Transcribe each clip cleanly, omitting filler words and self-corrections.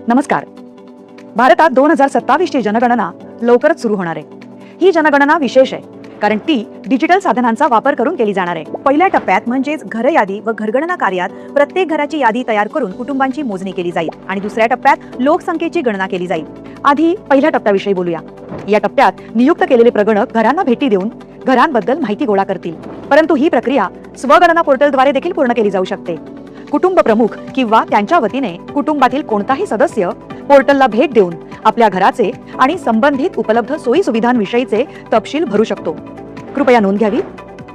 नमस्कार. भारतात 2027 ची जनगणना लवकरच सुरू होणार आहे. ही जनगणना विशेष आहे कारण ती डिजिटल साधनांचा वापर करून केली जाणार आहे. पहिल्या टप्प्यात म्हणजेच घर यादी व घरगणना कार्यात प्रत्येक घराची यादी तयार करून कुटुंबांची मोजणी केली जाईल आणि दुसऱ्या टप्प्यात लोकसंख्येची गणना केली जाईल. आधी पहिल्या टप्प्याविषयी बोलूया. या टप्प्यात नियुक्त केलेले प्रगणक घरांना भेटी देऊन घरांबद्दल माहिती गोळा करतील. परंतु ही प्रक्रिया स्वगणना पोर्टलद्वारे देखील पूर्ण केली जाऊ शकते. कुटुंब प्रमुख किंवा त्यांच्या वतीने कुटुंबातील कोणताही सदस्य पोर्टलला भेट देऊन आपल्या घराचे आणि संबंधित उपलब्ध सोयी सुविधांविषयीचे तपशील भरू शकतो. कृपया नोंद घ्यावी.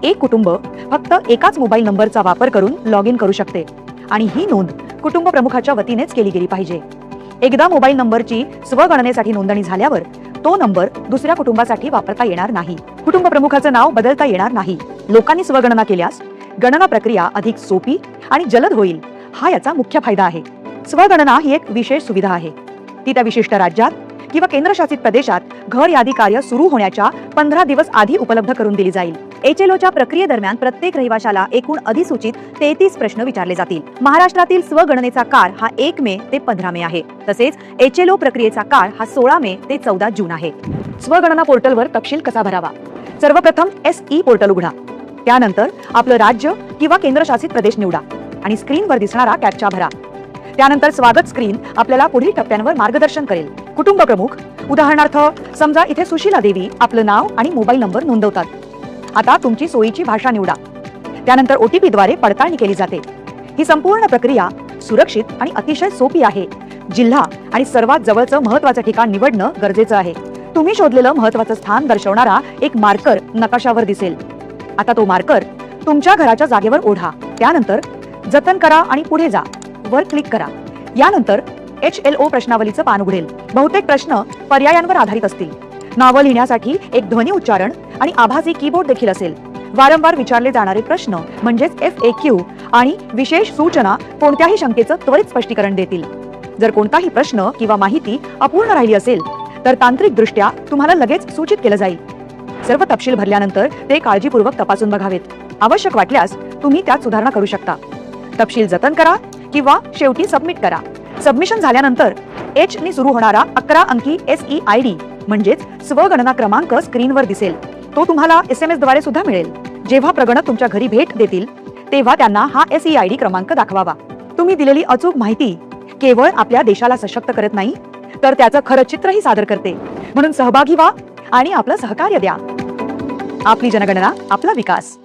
एक कुटुंब फक्त एकाच मोबाईल नंबरचा वापर करून लॉग इन करू शकते आणि ही नोंद कुटुंब प्रमुखाच्या वतीनेच केली गेली पाहिजे. एकदा मोबाईल नंबरची स्वगणनेसाठी नोंदणी झाल्यावर तो नंबर दुसऱ्या कुटुंबासाठी वापरता येणार नाही. कुटुंब प्रमुखाचं नाव बदलता येणार नाही. लोकांनी स्वगणना केल्यास गणना प्रक्रिया अधिक सोपी आणि जलद होईल. हा याचा मुख्य फायदा आहे. स्वगणना ही एक विशेष सुविधा आहे. ती त्या विशिष्ट राज्यात किंवा केंद्रशासित प्रदेशात घर यादी कार्य सुरू होण्याच्या 15 दिवस आधी उपलब्ध करून दिली जाईल. HLOच्या प्रक्रियेदरम्यान प्रत्येक रहिवाशाला एकूण अधिसूचित 33 प्रश्न विचारले जातील. महाराष्ट्रातील स्वगणनेचा काळ हा 1 मे ते 15 मे आहे. तसेच HLO प्रक्रियेचा काळ हा 16 मे ते 14 जून आहे. स्वगणना पोर्टलवर तपशील कसा भरावा? सर्वप्रथम SE पोर्टल उघडा. त्यानंतर आपलं राज्य किंवा केंद्रशासित प्रदेश निवडा आणि स्क्रीनवर दिसणारा कॅप्चा भरा. त्यानंतर स्वागत स्क्रीन आपल्याला पुढील टप्प्यांवर मार्गदर्शन करेल. कुटुंब प्रमुख, उदाहरणार्थ समजा इथे सुशीला देवी आपलं नाव आणि मोबाईल नंबर नोंदवतात. आता तुमची सोयीची भाषा निवडा. त्यानंतर OTP द्वारे पडताळणी केली जाते. ही संपूर्ण प्रक्रिया सुरक्षित आणि अतिशय सोपी आहे. जिल्हा आणि सर्वात जवळचं महत्त्वाचं ठिकाण निवडणं गरजेचं आहे. तुम्ही शोधलेलं महत्त्वाचं स्थान दर्शवणारा एक मार्कर नकाशावर दिसेल. आता तो मार्कर तुमच्या घराच्या जागेवर ओढा. त्यानंतर जतन करा आणि पुढे जा वर क्लिक करा. यानंतर HLO प्रश्नावलीचं पान उघडेल. बहुतेक प्रश्न पर्यायांवर आधारित असतील. नावं लिहिण्यासाठी एक ध्वनी उच्चारण आणि आभासी कीबोर्ड देखील असेल. वारंवार विचारले जाणारे प्रश्न म्हणजेच FAQ आणि विशेष सूचना कोणत्याही शंकेचं त्वरित स्पष्टीकरण देतील. जर कोणताही प्रश्न किंवा माहिती अपूर्ण राहिली असेल तर तांत्रिकदृष्ट्या तुम्हाला लगेच सूचित केलं जाईल. सर्व तपशील भरल्यानंतर ते काळजीपूर्वक तपासून बघावेत. आवश्यक वाटल्यास तुम्ही त्यात सुधारणा करू शकता. तपशील जतन करा किंवा शेवटी सबमिट करा. सबमिशन झाल्यानंतर H ने सुरू होणारा 11 अंकी SEID म्हणजेच स्वगणना क्रमांक स्क्रीनवर दिसेल. तो तुम्हाला SMS द्वारे सुद्धा मिळेल. जेव्हा प्रगणक तुमच्या घरी भेट देतील तेव्हा त्यांना हा SEID क्रमांक दाखवावा. तुम्ही दिलेली अचूक माहिती केवळ आपल्या देशाला सशक्त करत नाही तर त्याचं खरं चित्रही सादर करते. म्हणून सहभागी व्हा आणि आपलं सहकार्य द्या. आपली जनगणना, आपला विकास.